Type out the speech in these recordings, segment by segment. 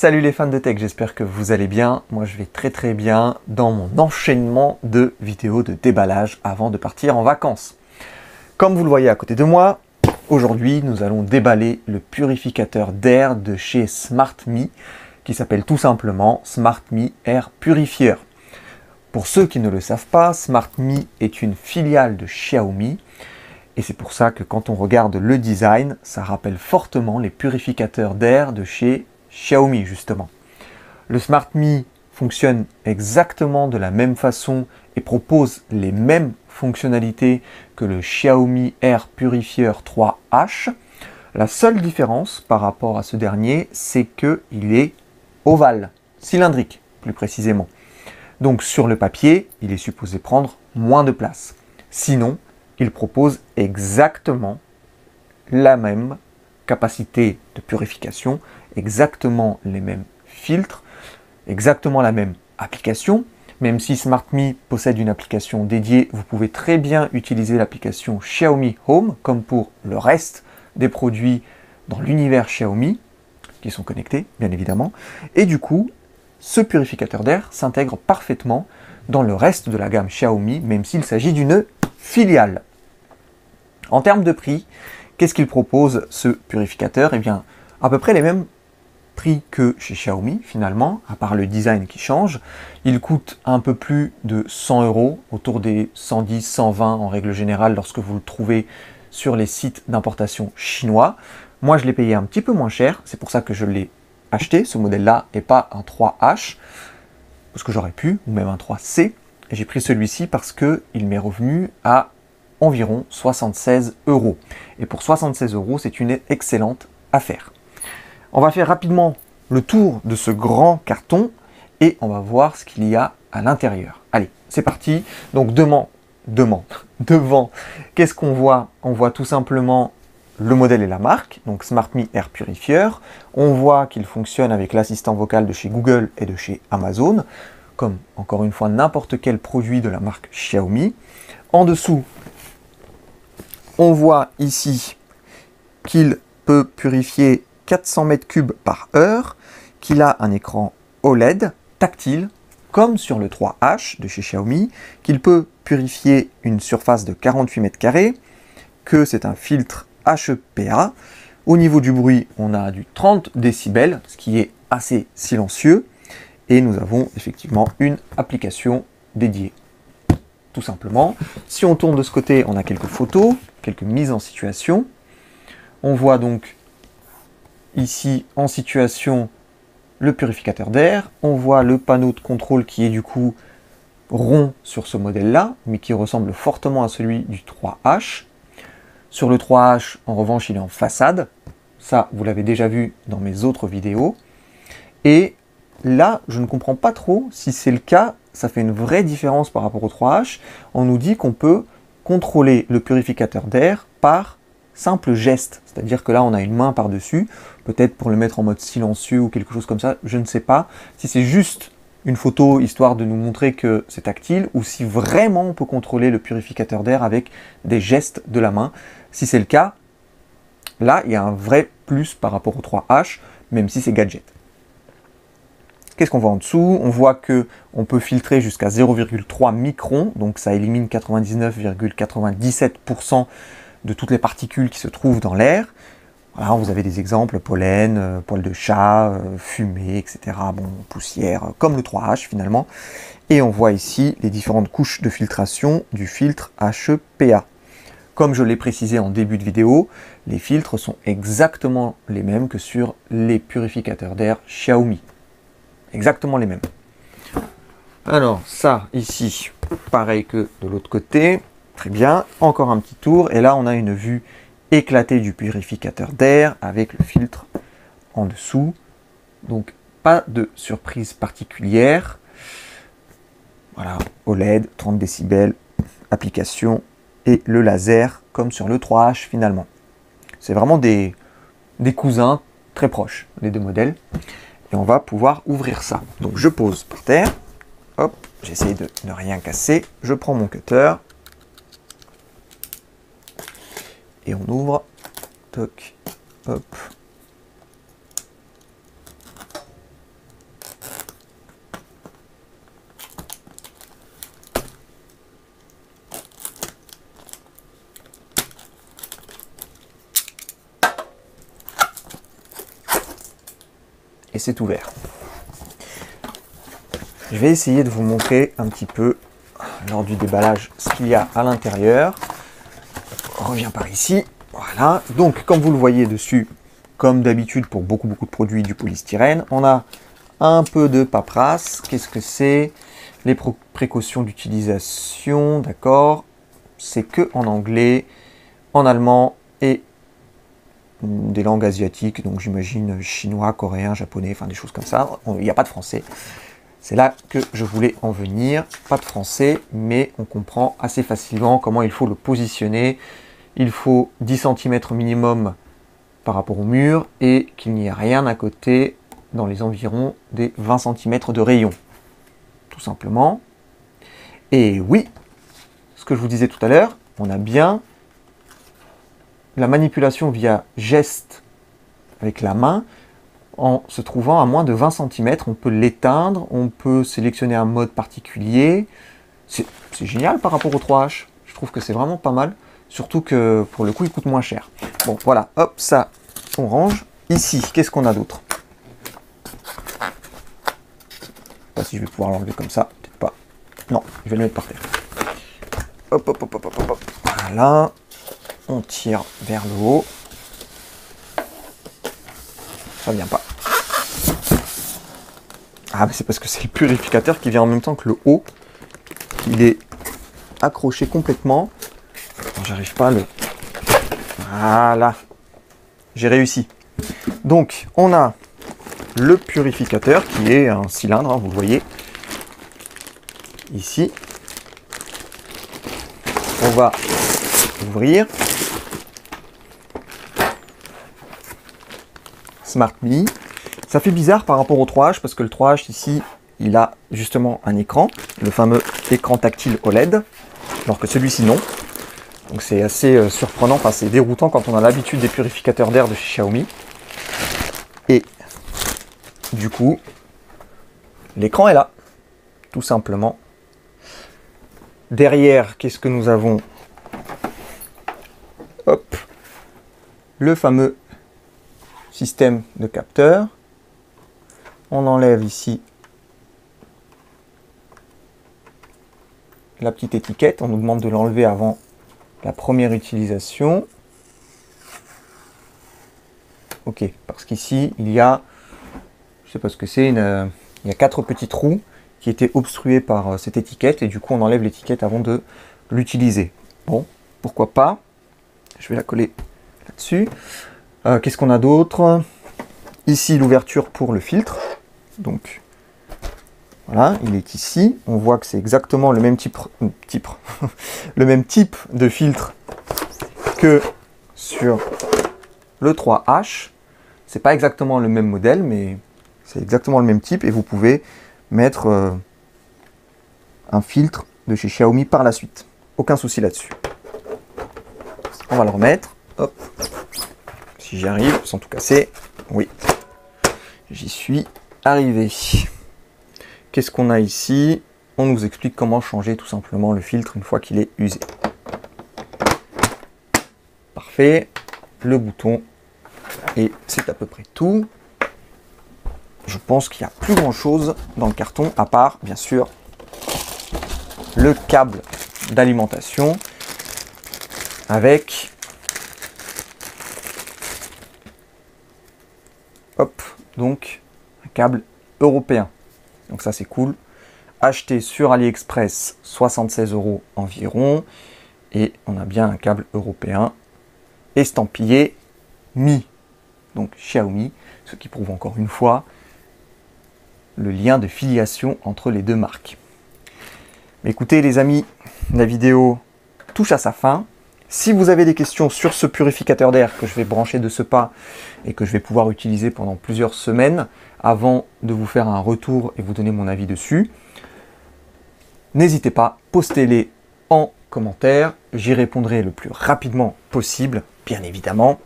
Salut les fans de tech, j'espère que vous allez bien. Moi je vais très bien dans mon enchaînement de vidéos de déballage avant de partir en vacances. Comme vous le voyez à côté de moi, aujourd'hui nous allons déballer le purificateur d'air de chez SmartMe qui s'appelle tout simplement SmartMe Air Purifier. Pour ceux qui ne le savent pas, SmartMe est une filiale de Xiaomi et c'est pour ça que quand on regarde le design, ça rappelle fortement les purificateurs d'air de chez Xiaomi justement. Le SmartMe fonctionne exactement de la même façon et propose les mêmes fonctionnalités que le Xiaomi Air Purifier 3H. La seule différence par rapport à ce dernier, c'est qu'il est ovale, cylindrique plus précisément. Donc sur le papier, il est supposé prendre moins de place. Sinon, il propose exactement la même capacité de purification, exactement les mêmes filtres, exactement la même application. Même si SmartMe possède une application dédiée, vous pouvez très bien utiliser l'application Xiaomi Home, comme pour le reste des produits dans l'univers Xiaomi, qui sont connectés, bien évidemment. Et du coup, ce purificateur d'air s'intègre parfaitement dans le reste de la gamme Xiaomi, même s'il s'agit d'une filiale. En termes de prix, qu'est-ce qu'il propose ce purificateur? Eh bien, à peu près les mêmes prix que chez Xiaomi finalement, à part le design qui change. Il coûte un peu plus de 100 €, autour des 110, 120 en règle générale lorsque vous le trouvez sur les sites d'importation chinois. Moi je l'ai payé un petit peu moins cher, c'est pour ça que je l'ai acheté, ce modèle-là, et pas un 3H, parce que j'aurais pu, ou même un 3C. Et j'ai pris celui-ci parce qu'il m'est revenu à environ 76 €. Et pour 76 €, c'est une excellente affaire. On va faire rapidement le tour de ce grand carton et on va voir ce qu'il y a à l'intérieur. Allez, c'est parti. Donc devant, qu'est-ce qu'on voit? On voit tout simplement le modèle et la marque, donc SmartMe Air Purifier. On voit qu'il fonctionne avec l'assistant vocal de chez Google et de chez Amazon, comme encore une fois n'importe quel produit de la marque Xiaomi. En dessous, on voit ici qu'il peut purifier 400 mètres cubes par heure, qu'il a un écran OLED tactile, comme sur le 3H de chez Xiaomi, qu'il peut purifier une surface de 48 mètres carrés, que c'est un filtre HEPA. Au niveau du bruit, on a du 30 décibels, ce qui est assez silencieux, et nous avons effectivement une application dédiée. Tout simplement. Si on tourne de ce côté, on a quelques photos, quelques mises en situation. On voit donc ici en situation le purificateur d'air. On voit le panneau de contrôle qui est du coup rond sur ce modèle-là, mais qui ressemble fortement à celui du 3H. Sur le 3H, en revanche, il est en façade. Ça, vous l'avez déjà vu dans mes autres vidéos. Et là, je ne comprends pas trop si c'est le cas. Ça fait une vraie différence par rapport au 3H. On nous dit qu'on peut contrôler le purificateur d'air par simple geste. C'est-à-dire que là, on a une main par-dessus, peut-être pour le mettre en mode silencieux ou quelque chose comme ça, je ne sais pas. Si c'est juste une photo, histoire de nous montrer que c'est tactile, ou si vraiment on peut contrôler le purificateur d'air avec des gestes de la main. Si c'est le cas, là, il y a un vrai plus par rapport au 3H, même si c'est gadget. Qu'est-ce qu'on voit en dessous? On voit qu'on peut filtrer jusqu'à 0,3 microns, donc ça élimine 99,97% de toutes les particules qui se trouvent dans l'air. Voilà, vous avez des exemples, pollen, poils de chat, fumée, etc. Bon, poussière, comme le 3H finalement. Et on voit ici les différentes couches de filtration du filtre HEPA. Comme je l'ai précisé en début de vidéo, les filtres sont exactement les mêmes que sur les purificateurs d'air Xiaomi. Exactement les mêmes. Alors ça, ici, pareil que de l'autre côté. Très bien, encore un petit tour. Et là, on a une vue éclatée du purificateur d'air avec le filtre en dessous. Donc, pas de surprise particulière. Voilà, OLED, 30 décibels, application et le laser, comme sur le 3H finalement. C'est vraiment des cousins très proches, les deux modèles. Et on va pouvoir ouvrir ça. Donc je pose par terre, hop, j'essaye de ne rien casser, je prends mon cutter, et on ouvre, toc, hop. et c'est ouvert. Je vais essayer de vous montrer un petit peu, lors du déballage, ce qu'il y a à l'intérieur. On revient par ici. Voilà. Donc, comme vous le voyez dessus, comme d'habitude pour beaucoup de produits, du polystyrène, on a un peu de paperasse. Qu'est-ce que c'est? Les précautions d'utilisation, d'accord. C'est que en anglais, en allemand et des langues asiatiques, donc j'imagine chinois, coréen, japonais, enfin des choses comme ça. Il n'y a pas de français. C'est là que je voulais en venir. Pas de français, mais on comprend assez facilement comment il faut le positionner. Il faut 10 cm minimum par rapport au mur et qu'il n'y ait rien à côté dans les environs des 20 cm de rayon. Tout simplement. Et oui, ce que je vous disais tout à l'heure, on a bien la manipulation via geste avec la main. En se trouvant à moins de 20 cm, on peut l'éteindre, on peut sélectionner un mode particulier. C'est génial par rapport au 3H. Je trouve que c'est vraiment pas mal. Surtout que pour le coup, il coûte moins cher. Bon, voilà, hop, ça, on range. Ici, qu'est-ce qu'on a d'autre? Je sais pas si je vais pouvoir l'enlever comme ça, peut-être pas. Non, je vais le mettre par terre. Hop, hop, hop, hop, hop, hop. Voilà. On tire vers le haut. Ça vient pas. Ah, mais c'est parce que c'est le purificateur qui vient en même temps que le haut. Il est accroché complètement. J'arrive pas à le... Voilà. J'ai réussi. Donc, on a le purificateur qui est un cylindre, hein, vous le voyez. Ici. On va ouvrir. Smart Me. Ça fait bizarre par rapport au 3H parce que le 3H ici, il a justement un écran, le fameux écran tactile OLED, alors que celui-ci non. Donc c'est assez surprenant, enfin c'est déroutant quand on a l'habitude des purificateurs d'air de chez Xiaomi. Et du coup, l'écran est là, tout simplement. Derrière, qu'est-ce que nous avons? Hop, le fameux système de capteur. On enlève ici la petite étiquette. On nous demande de l'enlever avant la première utilisation. Ok, parce qu'ici, il y a, je sais pas ce que c'est, il y a 4 petits trous qui étaient obstrués par cette étiquette et du coup, on enlève l'étiquette avant de l'utiliser. Bon, pourquoi pas. Je vais la coller là-dessus. Qu'est-ce qu'on a d'autre? Ici, l'ouverture pour le filtre. Donc, voilà, il est ici. On voit que c'est exactement le même le même type de filtre que sur le 3H. C'est pas exactement le même modèle, mais c'est exactement le même type. Et vous pouvez mettre un filtre de chez Xiaomi par la suite. Aucun souci là-dessus. On va le remettre. Hop. Si j'y arrive, sans tout casser. Oui, j'y suis arrivé. Qu'est-ce qu'on a ici? On nous explique comment changer tout simplement le filtre une fois qu'il est usé. Parfait. Le bouton. Et c'est à peu près tout. Je pense qu'il n'y a plus grand chose dans le carton, à part, bien sûr, le câble d'alimentation avec... Hop, donc un câble européen. Donc ça c'est cool. Acheté sur AliExpress, 76 € environ. Et on a bien un câble européen estampillé Mi. Donc Xiaomi, ce qui prouve encore une fois le lien de filiation entre les deux marques. Mais écoutez les amis, la vidéo touche à sa fin. Si vous avez des questions sur ce purificateur d'air que je vais brancher de ce pas et que je vais pouvoir utiliser pendant plusieurs semaines avant de vous faire un retour et vous donner mon avis dessus, n'hésitez pas, postez-les en commentaire. J'y répondrai le plus rapidement possible, bien évidemment.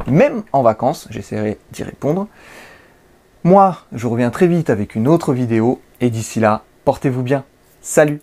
Même en vacances, j'essaierai d'y répondre. Moi, je reviens très vite avec une autre vidéo et d'ici là, portez-vous bien. Salut!